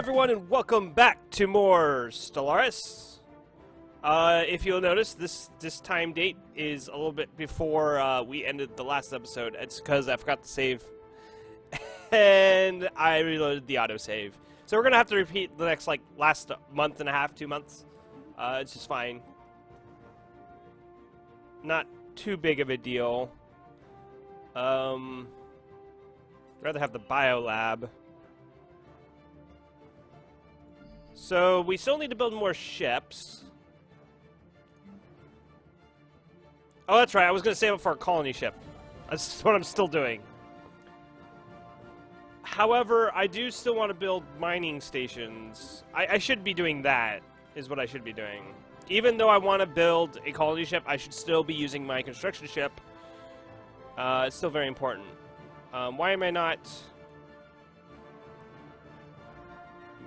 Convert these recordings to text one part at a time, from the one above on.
everyone, and welcome back to more Stellaris. If you'll notice, this time date is a little bit before we ended the last episode. It's because I forgot to save, and I reloaded the autosave. So we're gonna have to repeat the next last month and a half, 2 months. It's just fine. Not too big of a deal. I'd rather have the biolab. So we still need to build more ships. Oh, that's right. I was going to save up for a colony ship. That's what I'm still doing. However, I do still want to build mining stations. I should be doing that, is what I should be doing. Even though I want to build a colony ship, I should still be using my construction ship. It's still very important. Why am I not...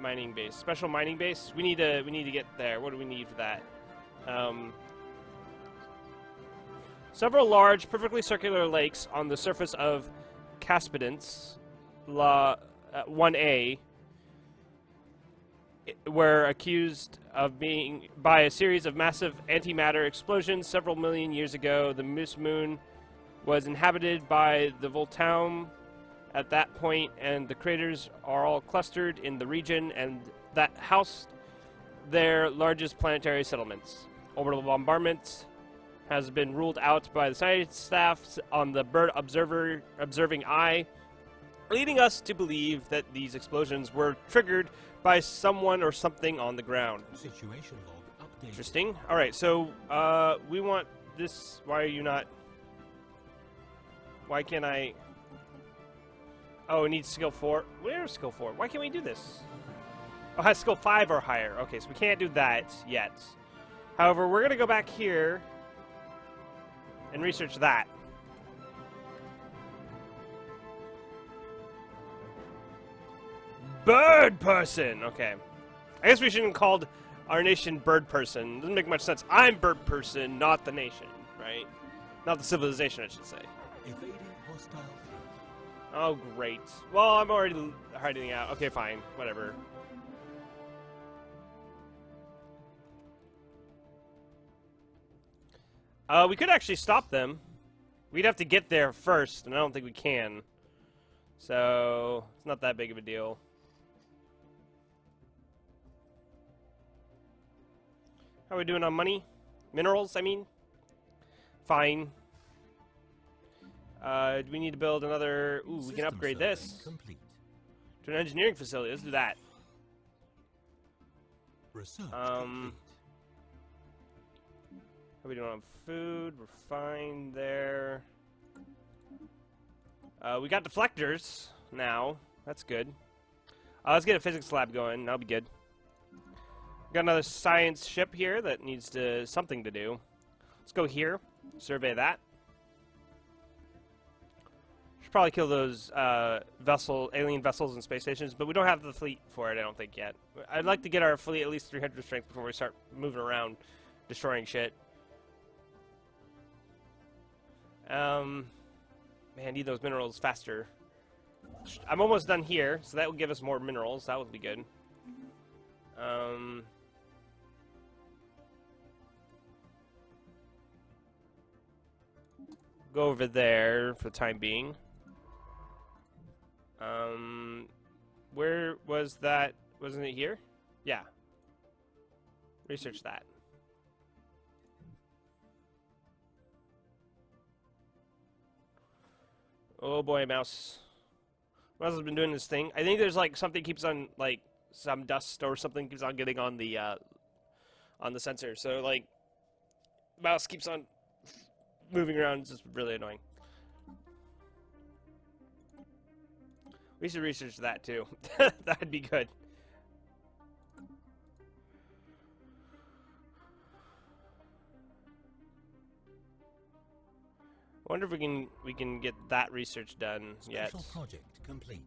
mining base, special mining base. We need to get there. What do we need for that? Several large, perfectly circular lakes on the surface of Caspidence, 1A, were accused of being by a series of massive antimatter explosions several million years ago. The Moose Moon was inhabited by the Voltaum at that point, and the craters are all clustered in the region, and that housed their largest planetary settlements. Orbital bombardment has been ruled out by the science staff on the bird observing eye, leading us to believe that these explosions were triggered by someone or something on the ground. Situation log updated. Interesting. All right, so we want this. Why are you not? Why can't I? Oh, it needs skill 4. Where's skill 4? Why can't we do this? Oh, it has skill 5 or higher. Okay, so we can't do that yet. However, we're going to go back here and research that. Bird person! Okay. I guess we shouldn't have called our nation bird person. Doesn't make much sense. I'm bird person, not the nation, right? Not the civilization, I should say. Evading hostile fleet. Oh, great. Well, I'm already hiding out. Okay, fine. Whatever. We could actually stop them. We'd have to get there first, and I don't think we can. So, it's not that big of a deal. How are we doing on money? Minerals, I mean? Fine. Do we need to build another... Ooh, we can upgrade this Complete. to an engineering facility. Let's do that. Research How complete. are we doing on food? We're fine there. We got deflectors now. That's good. Let's get a physics lab going. That'll be good. Got another science ship here that needs something to do. Let's go here. Survey that. Should probably kill those alien vessels and space stations, but we don't have the fleet for it, I don't think, yet. I'd like to get our fleet at least 300 strength before we start moving around, destroying shit. Man, I need those minerals faster. I'm almost done here, so that will give us more minerals. That would be good. Go over there for the time being. Where was that? Wasn't it here? Yeah. Research that. Oh boy, mouse. Mouse has been doing this thing. I think there's something keeps on some dust or something keeps on getting on the sensor. So mouse keeps on moving around. It's just really annoying. We should research that too. That'd be good. I wonder if we can get that research done yet. Special project complete.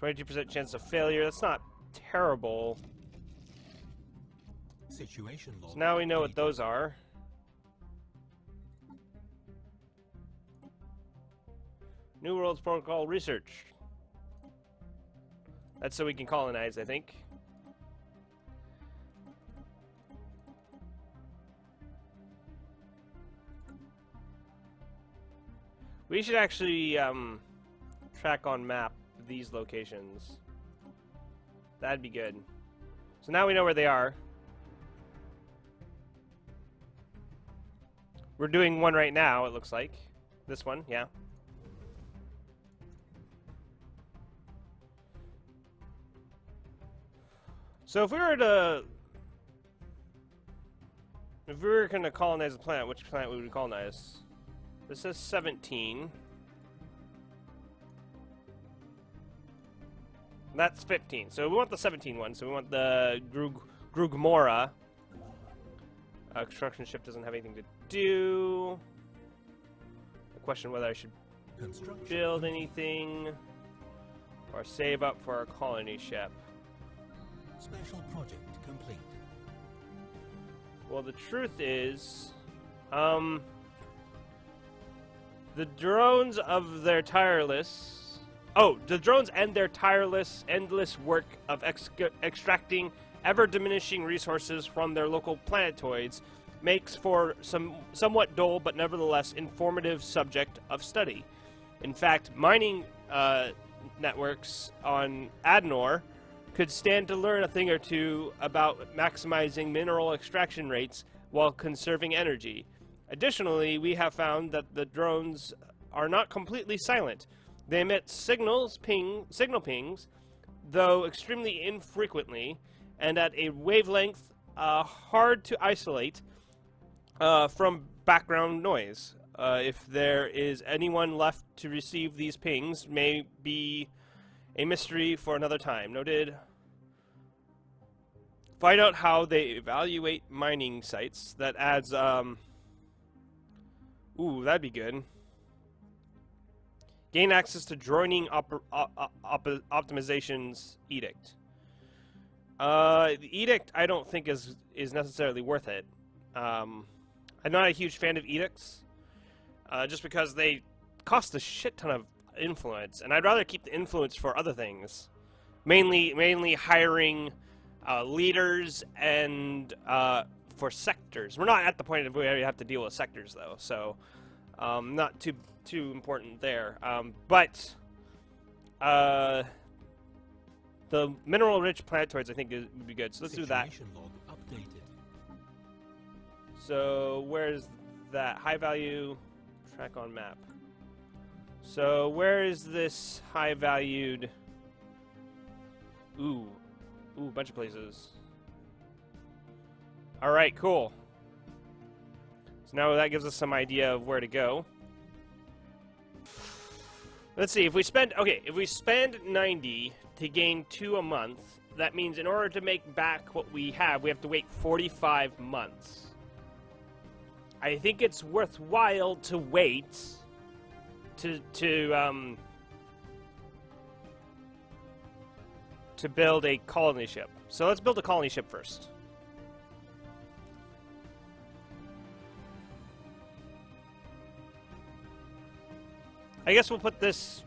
22% chance of failure. That's not terrible. Situation log. So now we know what those are. New Worlds Protocol research. That's so we can colonize, I think. We should actually track on map these locations. That'd be good. So now we know where they are. We're doing one right now, it looks like. This one, yeah. So if we were gonna colonize a planet, which planet would we colonize? This says 17. That's 15. So we want the 17 one. So we want the Grugmora. Construction ship doesn't have anything to do. I question whether I should build anything or save up for a colony ship. Special project complete. Well, the truth is, the drones of their tireless... Oh, the drones and their tireless, endless work of extracting ever-diminishing resources from their local planetoids makes for some somewhat dull but nevertheless informative subject of study. In fact, mining networks on Adenor could stand to learn a thing or two about maximizing mineral extraction rates while conserving energy. Additionally, we have found that the drones are not completely silent. They emit signal pings, though extremely infrequently, and at a wavelength hard to isolate from background noise. If there is anyone left to receive these pings, may be a mystery for another time. Noted. Find out how they evaluate mining sites. That adds, ooh, that'd be good. Gain access to joining optimizations edict. The edict I don't think is necessarily worth it. I'm not a huge fan of edicts, just because they cost a shit ton of influence, and I'd rather keep the influence for other things. Mainly hiring leaders and for sectors. We're not at the point of where we have to deal with sectors though, so not too important there. But the mineral-rich planetoids I think would be good. So let's do that. Log updated. So where's that high-value track on map? So where is this high-valued? Ooh, bunch of places. All right, cool. So now that gives us some idea of where to go. Let's see, if we spend 90 to gain 2 a month, that means in order to make back what we have to wait 45 months. I think it's worthwhile to wait to build a colony ship. So let's build a colony ship first. I guess we'll put this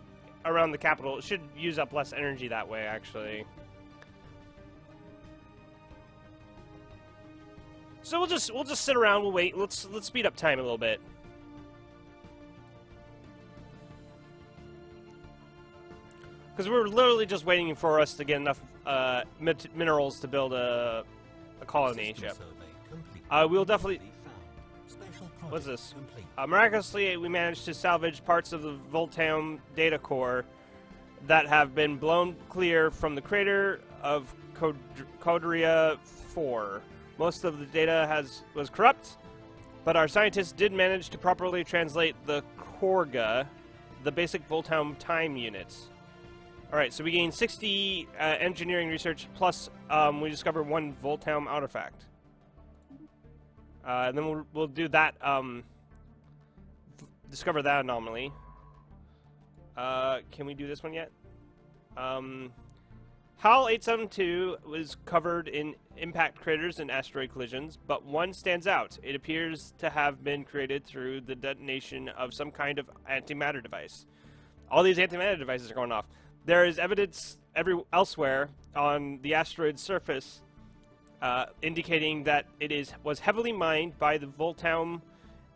around the capital. It should use up less energy that way, actually. So we'll just sit around. We'll wait. Let's speed up time a little bit. Because we're literally just waiting for us to get enough minerals to build a colony ship. We'll definitely. What's this? Miraculously, we managed to salvage parts of the Voltaum data core that have been blown clear from the crater of Codria 4. Most of the data was corrupt, but our scientists did manage to properly translate the Korga, the basic Voltaum time units. Alright, so we gained 60 engineering research, plus we discovered 1 Voltaum artifact. And then we'll do that, discover that anomaly. Can we do this one yet? HAL 872 was covered in impact craters and asteroid collisions, but one stands out. It appears to have been created through the detonation of some kind of antimatter device. All these antimatter devices are going off. There is evidence elsewhere on the asteroid's surface indicating that it was heavily mined by the Voltaum,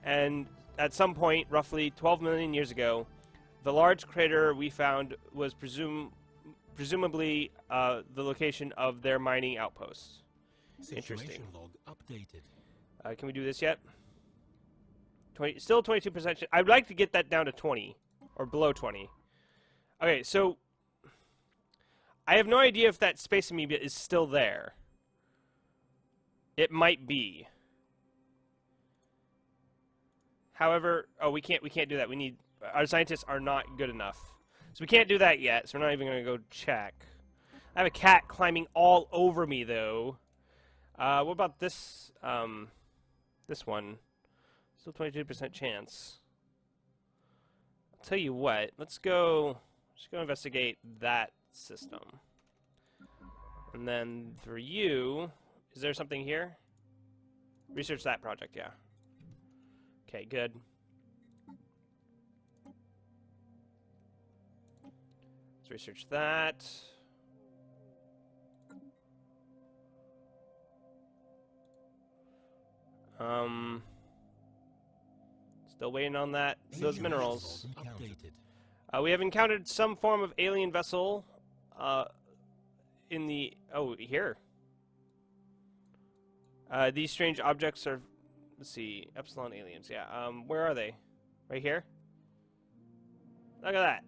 and at some point, roughly 12 million years ago, the large crater we found was presumably the location of their mining outposts. Interesting. Log updated. Can we do this yet? Still 22%. I'd like to get that down to 20, or below 20. Okay, so I have no idea if that space amoeba is still there. It might be. However, oh, we can't do that. Our scientists are not good enough. So we can't do that yet, so we're not even going to go check. I have a cat climbing all over me, though. What about this, this one? Still 22% chance. I'll tell you what, let's go investigate that system. And then for you, is there something here? Research that project, yeah. Okay, good. Let's research that. Still waiting on those minerals. We have encountered some form of alien vessel in the... Oh, here. These strange objects are... Let's see. Epsilon aliens, yeah. Where are they? Right here? Look at that.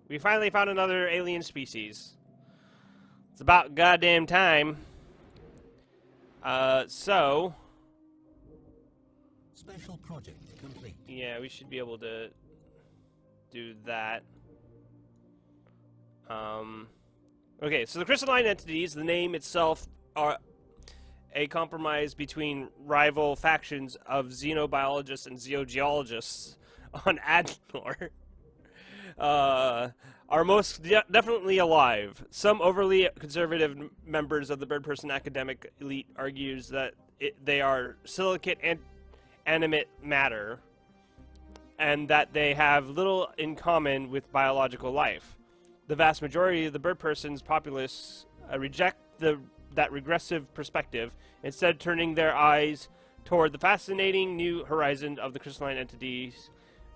We finally found another alien species. It's about goddamn time. So... Special project complete. Yeah, we should be able to do that. Okay, so the crystalline entities, the name itself, are a compromise between rival factions of xenobiologists and zoogeologists on Adnor. Are most definitely alive. Some overly conservative members of the bird-person academic elite argues that they are silicate and animate matter, and that they have little in common with biological life. The vast majority of the bird-person's populace reject that regressive perspective, instead turning their eyes toward the fascinating new horizon of the crystalline entities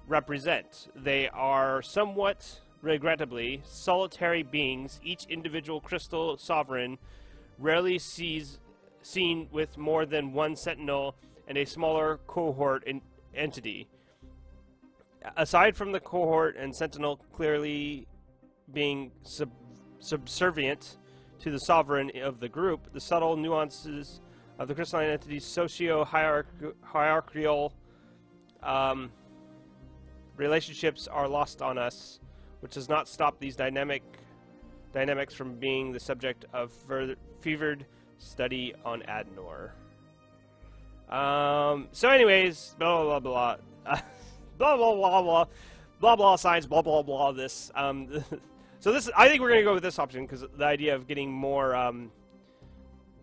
represent. They are somewhat, regrettably, solitary beings, each individual crystal sovereign, rarely seen with more than one sentinel and a smaller cohort entity. Aside from the cohort and sentinel clearly being subservient to the sovereign of the group, the subtle nuances of the crystalline entity's socio-hierarchical relationships are lost on us, which does not stop these dynamics from being the subject of fevered study on Adnor. So anyways, blah blah blah blah blah blah blah blah blah blah science blah blah blah this so this, I think we're gonna go with this option because the idea of getting more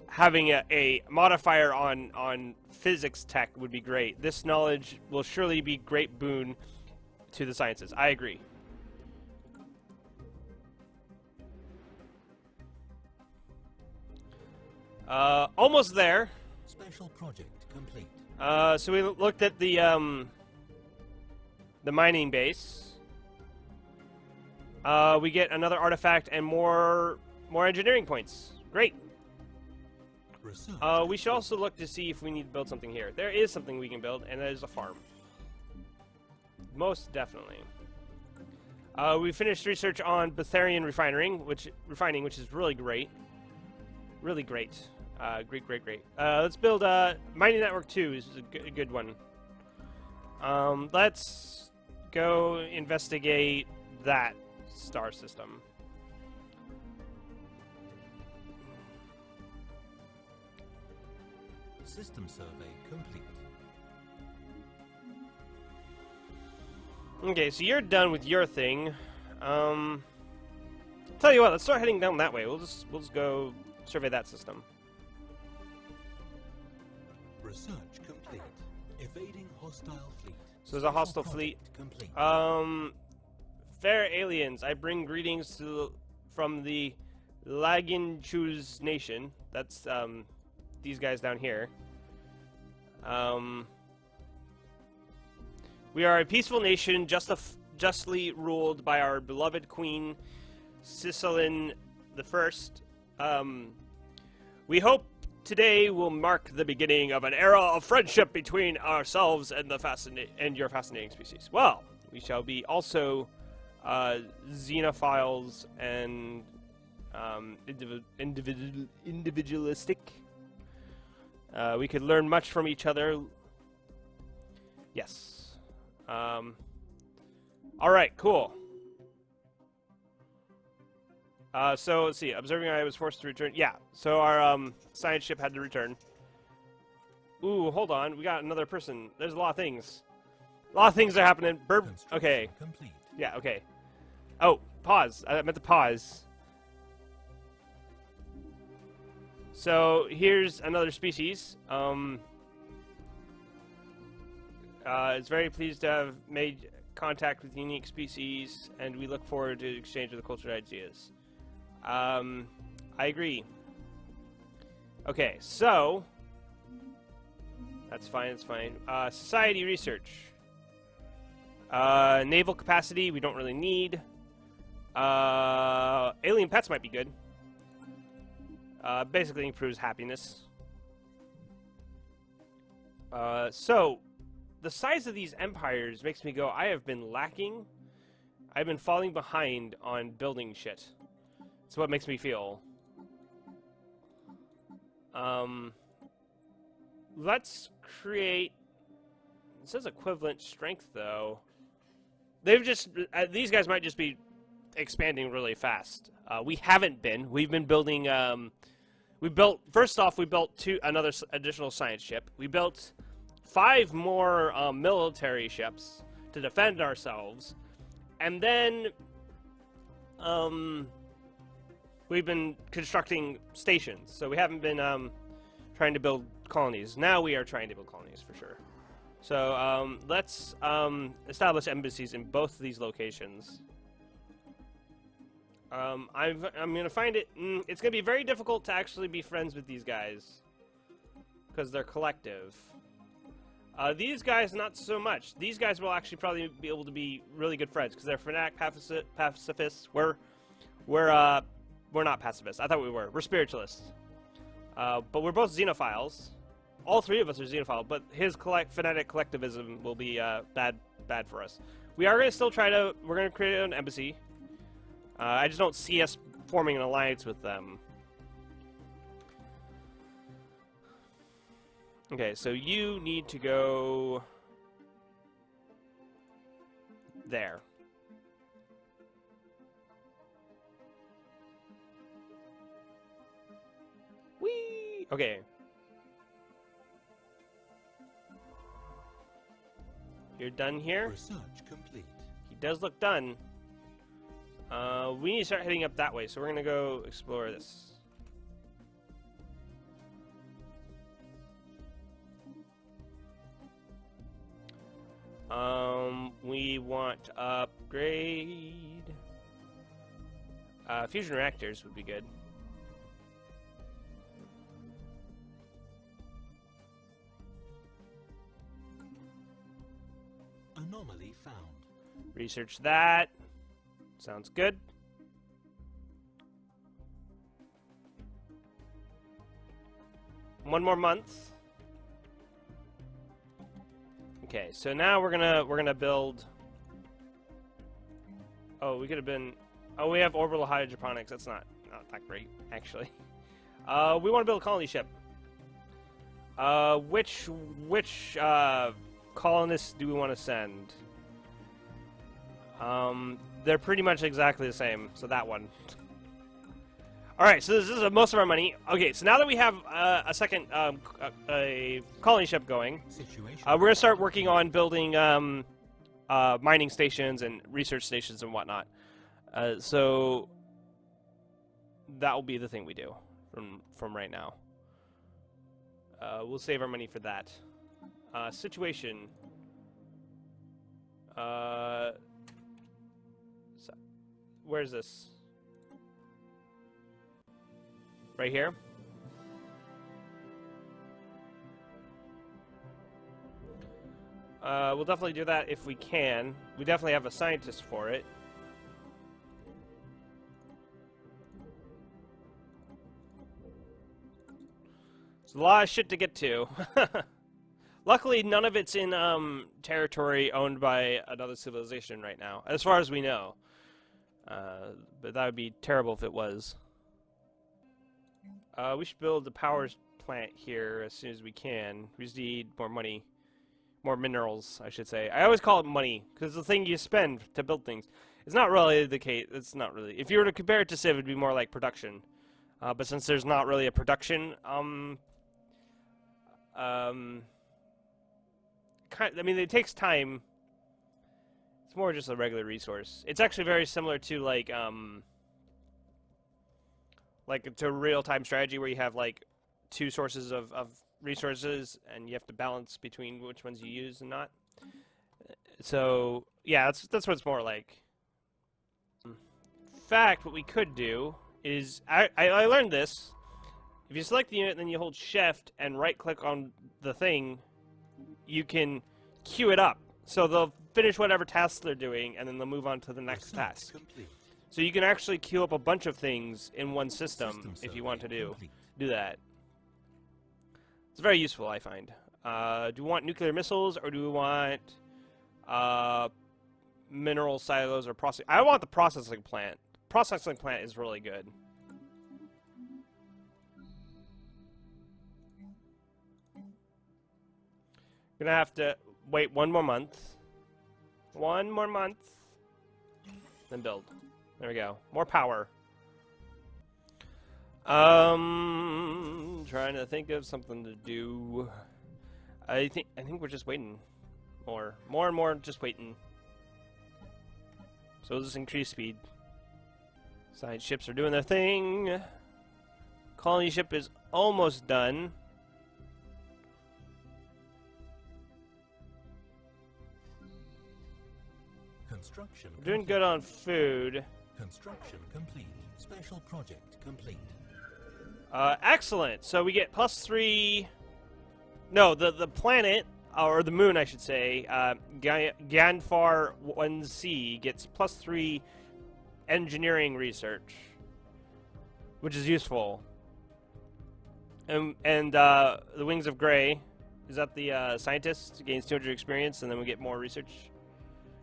having a modifier on physics tech would be great. This knowledge will surely be great boon to the sciences. I agree. Almost there. Special project complete. So we looked at the mining base. We get another artifact and more engineering points. Great. We should also look to see if we need to build something here. There is something we can build, and that is a farm. Most definitely. We finished research on Betharian refining, which is really great. Really great. Great. Let's build Mining Network 2 is a good one. Let's go investigate that star system. System survey complete. Okay, so you're done with your thing. Tell you what, let's start heading down that way. We'll just go survey that system. Research complete. Evading hostile fleet. So there's a hostile fleet. Complete. Fair aliens, I bring greetings from the Laginchus nation. That's these guys down here. We are a peaceful nation, justly ruled by our beloved Queen Sicilin the First. We hope today will mark the beginning of an era of friendship between ourselves and your fascinating species. Well, we shall be also xenophiles and individualistic. We could learn much from each other. Yes. Alright, cool. So, let's see. Observing I was forced to return. Yeah, so our science ship had to return. Ooh, hold on. We got another person. There's a lot of things. A lot of things are happening. Okay. Complete. Yeah, okay. Oh, pause. I meant to pause. So, here's another species. It's very pleased to have made contact with unique species, and we look forward to exchange of the cultural ideas. I agree. Okay, so... That's fine, that's fine. Society research. Naval capacity, we don't really need. Alien pets might be good. Basically improves happiness. So, the size of these empires makes me go, I have been lacking. I've been falling behind on building shit. That's what makes me feel. Let's create... It says equivalent strength, though. They've just... these guys might just be expanding really fast. We haven't been. We've been building... First off, we built another additional science ship. We built 5 more military ships to defend ourselves. And then... we've been constructing stations. So we haven't been trying to build colonies. Now we are trying to build colonies, for sure. So let's establish embassies in both of these locations. I'm going to find it... it's going to be very difficult to actually be friends with these guys. Because they're collective. These guys, not so much. These guys will actually probably be able to be really good friends. Because they're fanatic pacifists. We're not pacifists. I thought we were. We're spiritualists. But we're both xenophiles. All 3 of us are xenophiles. But his fanatic collectivism will be bad for us. We are going to still try to... We're going to create an embassy. I just don't see us forming an alliance with them. Okay, so you need to go... there. Whee! Okay. You're done here? Research complete. He does look done. We need to start heading up that way, so we're going to go explore this. We want to upgrade. Fusion reactors would be good. Anomaly found. Research that. Sounds good. One more month. Okay, so now we're gonna build. Oh, we could have been. Oh, we have orbital hydroponics. That's not that great, actually. We want to build a colony ship. Which colonists do we want to send? They're pretty much exactly the same, so that one. Alright, so this is most of our money. Okay, so now that we have a second a colony ship going, we're going to start working on building mining stations and research stations and whatnot. So that will be the thing we do from right now. We'll save our money for that. Situation. Where's this? Right here? We'll definitely do that if we can. We definitely have a scientist for it. There's a lot of shit to get to. Luckily, none of it's in territory owned by another civilization right now, as far as we know. But that would be terrible if it was. We should build the power plant here as soon as we can. We just need more money. More minerals, I should say. I always call it money, because it's the thing you spend to build things. It's not really the case. It's not really. If you were to compare it to Civ, it'd be more like production. But since there's not really a production, I mean, it takes time. It's more just a regular resource. It's actually very similar to like to real-time strategy where you have like two sources of resources and you have to balance between which ones you use and not. So yeah, that's what it's more like. In fact, what we could do is I learned this. If you select the unit, then you hold Shift and right-click on the thing, you can queue it up. So they'll finish whatever tasks they're doing, and then they'll move on to the next task. Complete. So you can actually queue up a bunch of things in one system if you want to do that. It's very useful, I find. Do we want nuclear missiles, or do we want mineral silos or processing? I want the processing plant. Processing plant is really good. Gonna have to wait one more month. One more month. Then build. There we go. More power. Trying to think of something to do. I think we're just waiting. More and more just waiting. So let's increase speed. Side ships are doing their thing. Colony ship is almost done. Construction. We're doing good on food. Construction complete. Special project complete. Excellent. So we get +3. No, the planet, or the moon, I should say, Ganfar 1C gets +3 engineering research, which is useful. And the Wings of Grey, is that the scientist gains 200 experience, and then we get more research.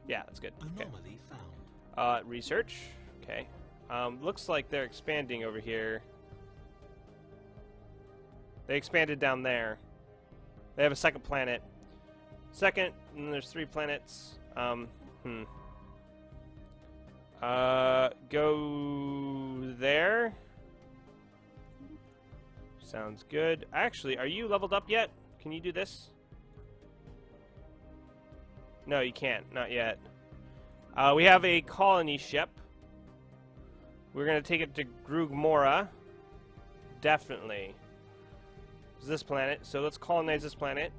Yeah, that's good. Okay. Anomaly found. Research. Okay. Looks like they're expanding over here. They expanded down there. They have a second planet. Second, and then there's 3 planets. Go there. Sounds good. Actually, are you leveled up yet? Can you do this? No, you can't. Not yet. We have a colony ship. We're going to take it to Grugmora. Definitely. It's this planet. So let's colonize this planet.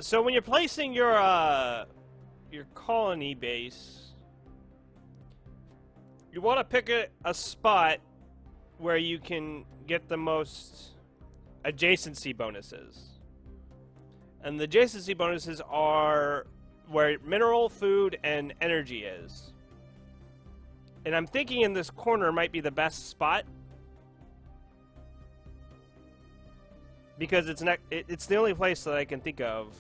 So when you're placing your colony base, you want to pick a spot where you can get the most adjacency bonuses. And the adjacency bonuses are where mineral, food, and energy is. And I'm thinking in this corner might be the best spot. Because it's the only place that I can think of.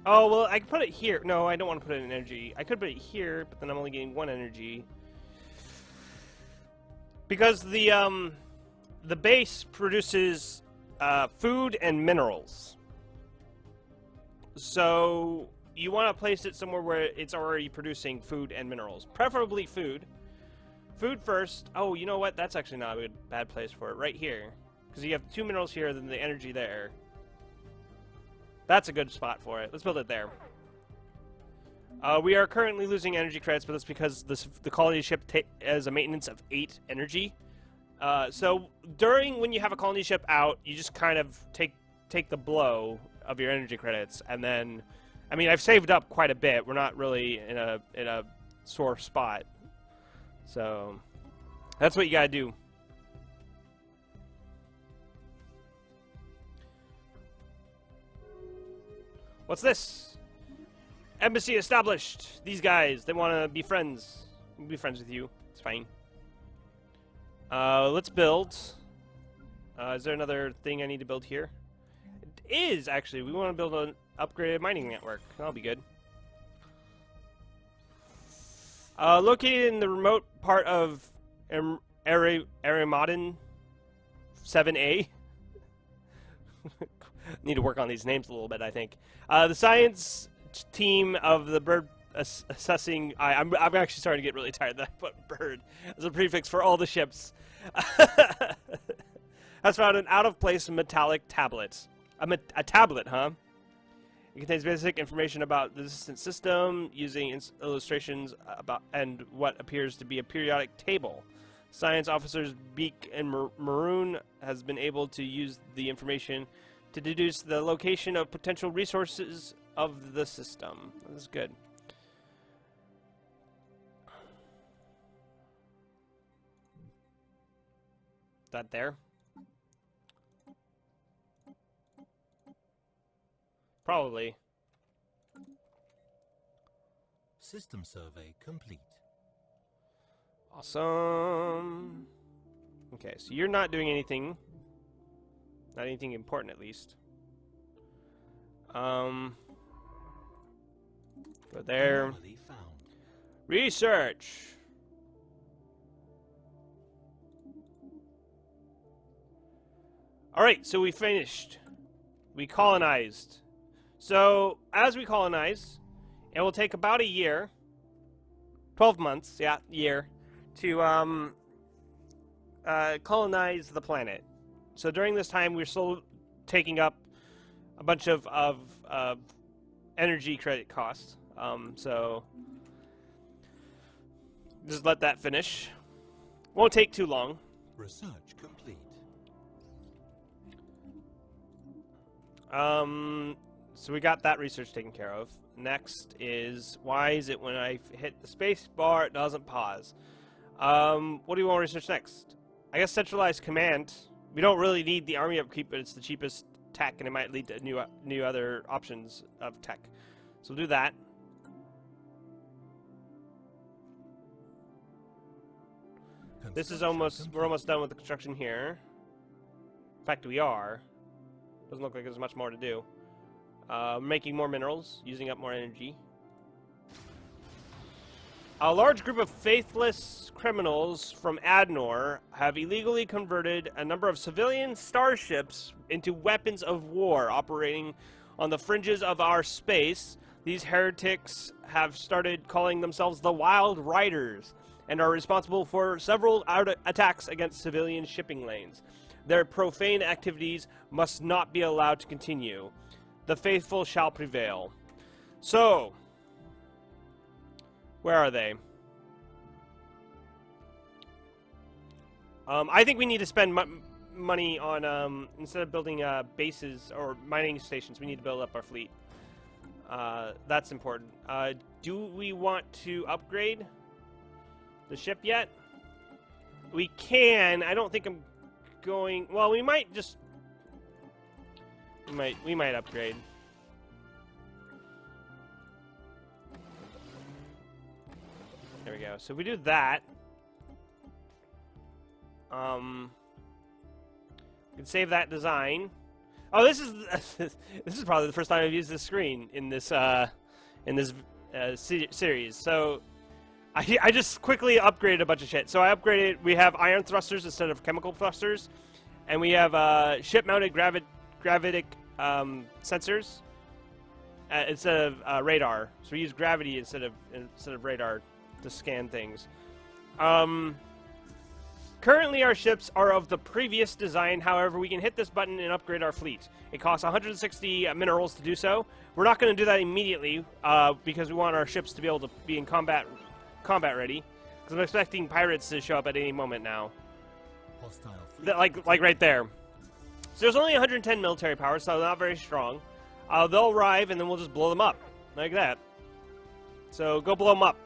Oh, well, I can put it here. No, I don't want to put it in energy. I could put it here, but then I'm only getting 1 energy. Because the base produces food and minerals. So you want to place it somewhere where it's already producing food and minerals. Preferably food. Food first. Oh, you know what? That's actually not a bad place for it. Right here. Because you have 2 minerals here, then the energy there. That's a good spot for it. Let's build it there. We are currently losing energy credits, but that's because the colony ship has a maintenance of 8 energy. So when you have a colony ship out, you just kind of take the blow of your energy credits, and then, I mean, I've saved up quite a bit. We're not really in a sore spot. So that's what you gotta do. What's this? Embassy established. These guys, they want to be friends. We'll be friends with you. It's fine. Let's build. Is there another thing I need to build here? It is, actually. We want to build an upgraded mining network. That'll be good. Located in the remote part of Arimaden 7A. Need to work on these names a little bit, I think. The science team of the bird assessing... I'm actually starting to get really tired that I put bird as a prefix for all the ships. Has found an out-of-place metallic tablet. A tablet, huh? It contains basic information about the distant system, using illustrations about and what appears to be a periodic table. Science officers Beak and Maroon has been able to use the information to deduce the location of potential resources of the system. This is good. That there? Probably. System survey complete. Awesome. Okay, so you're not doing anything. Not anything important, at least. Go there. Anomaly found. Research. Alright, so we finished. We colonized. So, as we colonize, it will take about a year, 12 months, yeah, year, to colonize the planet. So during this time, we're still taking up a bunch of energy credit costs. So just let that finish. Won't take too long. Research complete. So we got that research taken care of. Next is, why is it when I hit the space bar it doesn't pause? What do you want to research next? I guess centralized command. We don't really need the army upkeep, but it's the cheapest tech, and it might lead to new other options of tech. So we'll do that. This is we're almost done with the construction here. In fact, we are. Doesn't look like there's much more to do. Making more minerals, using up more energy. A large group of faithless criminals from Adnor have illegally converted a number of civilian starships into weapons of war operating on the fringes of our space. These heretics have started calling themselves the Wild Riders and are responsible for several attacks against civilian shipping lanes. Their profane activities must not be allowed to continue. The faithful shall prevail. So, where are they? I think we need to spend money on, instead of building bases or mining stations, we need to build up our fleet. That's important. Do we want to upgrade the ship yet? We can. I don't think I'm going... Well, we might just... We might upgrade. There we go. So if we do that, we can save that design. Oh, this is this is probably the first time I've used this screen in this series. So I just quickly upgraded a bunch of shit. So I upgraded. We have iron thrusters instead of chemical thrusters, and we have ship-mounted gravitic sensors instead of radar. So we use gravity instead of radar to scan things. Currently our ships are of the previous design. However, we can hit this button and upgrade our fleet. It costs 160 minerals to do so. We're not going to do that immediately because we want our ships to be able to be in combat ready. Because I'm expecting pirates to show up at any moment now. Like right there. So there's only 110 military power, so not very strong. They'll arrive, and then we'll just blow them up. Like that. So go blow them up.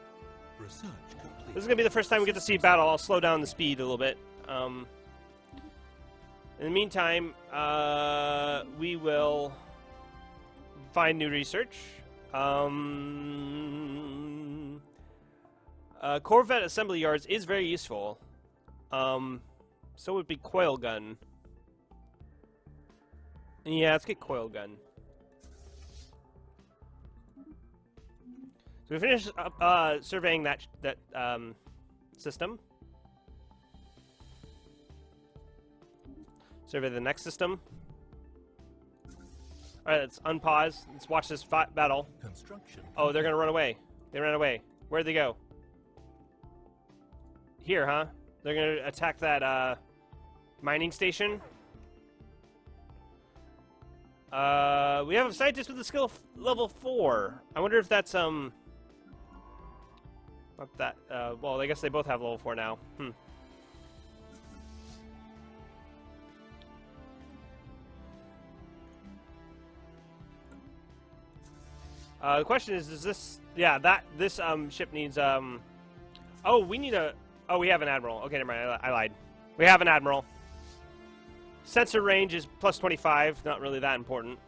Research complete. complete. This is gonna be the first time we get to see battle. I'll slow down the speed a little bit. In the meantime, we will find new research. Corvette assembly yards is very useful. So would be coil gun. Yeah, let's get coil gun. So we finished surveying that system. Survey the next system. All right, let's unpause. Let's watch this battle. Construction. Oh, they're gonna run away. They ran away. Where'd they go? Here, huh? They're gonna attack that mining station. We have a scientist with a skill level 4. I wonder if that's not that. Well, I guess they both have level 4 now. The question is this? Yeah, this ship needs Oh, we need a. Oh, we have an admiral. Okay, never mind. I lied. We have an admiral. Sensor range is plus 25. Not really that important.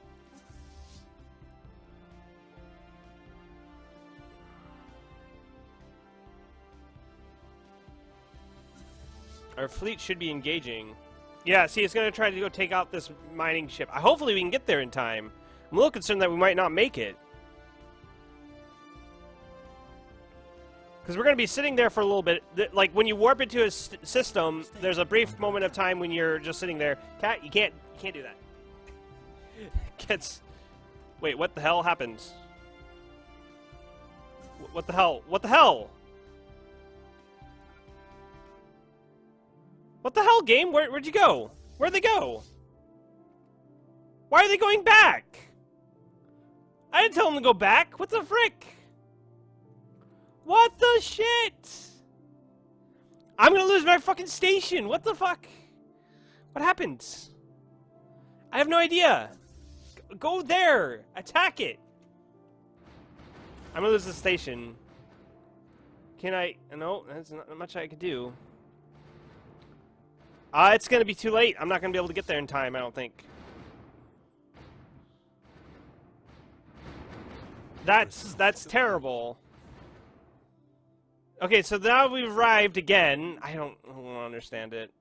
Our fleet should be engaging. Yeah, see, it's going to try to go take out this mining ship. Hopefully we can get there in time. I'm a little concerned that we might not make it. Because we're going to be sitting there for a little bit. Like, when you warp into a system, there's a brief moment of time when you're just sitting there. Cat, you can't do that. Gets... Wait, what the hell happens? What the hell? What the hell? What the hell, game? Where'd you go? Where'd they go? Why are they going back? I didn't tell them to go back. What the frick? What the shit? I'm gonna lose my fucking station. What the fuck? What happened? I have no idea. Go there. Attack it. I'm gonna lose the station. Can I? No, there's not much I can do. It's gonna be too late. I'm not gonna be able to get there in time, I don't think. That's terrible. Okay, so now we've arrived again. I don't understand it.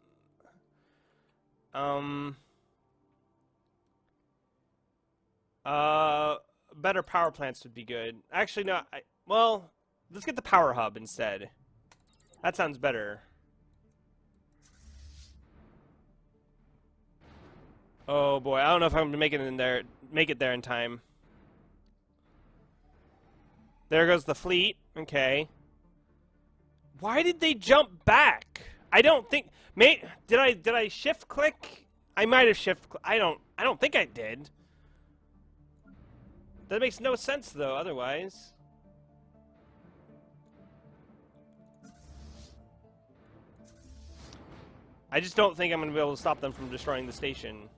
Better power plants would be good. Actually, no. Well, let's get the power hub instead. That sounds better. Oh boy, I don't know if I'm gonna make it there in time. There goes the fleet. Okay. Why did they jump back? I don't think. Did I shift click? I might have shift. I don't think I did. That makes no sense though. Otherwise. I just don't think I'm gonna be able to stop them from destroying the station.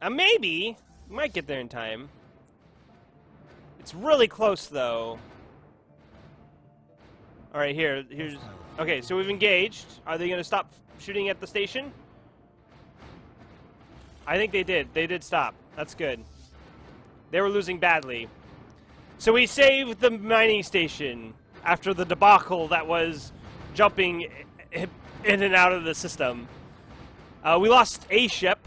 Maybe we might get there in time. It's really close though. All right, here's. Okay, so we've engaged. Are they going to stop shooting at the station? I think they did. They did stop. That's good. They were losing badly. So we saved the mining station after the debacle that was jumping in and out of the system. We lost a ship.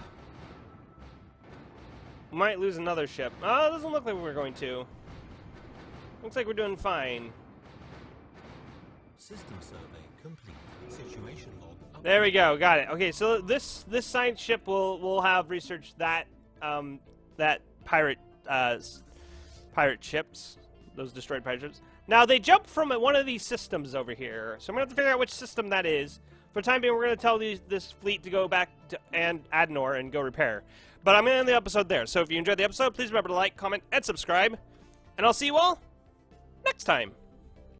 We might lose another ship. Oh, it doesn't look like we're going to. Looks like we're doing fine. System survey complete. Situation log updated. There we go. Got it. Okay, so this science ship will have researched that that pirate ships, those destroyed pirate ships. Now they jump from one of these systems over here, so I'm gonna have to figure out which system that is. For the time being, we're gonna tell this fleet to go back to Adenor and go repair. But I'm gonna end the episode there. So if you enjoyed the episode, please remember to like, comment, and subscribe, and I'll see you all next time.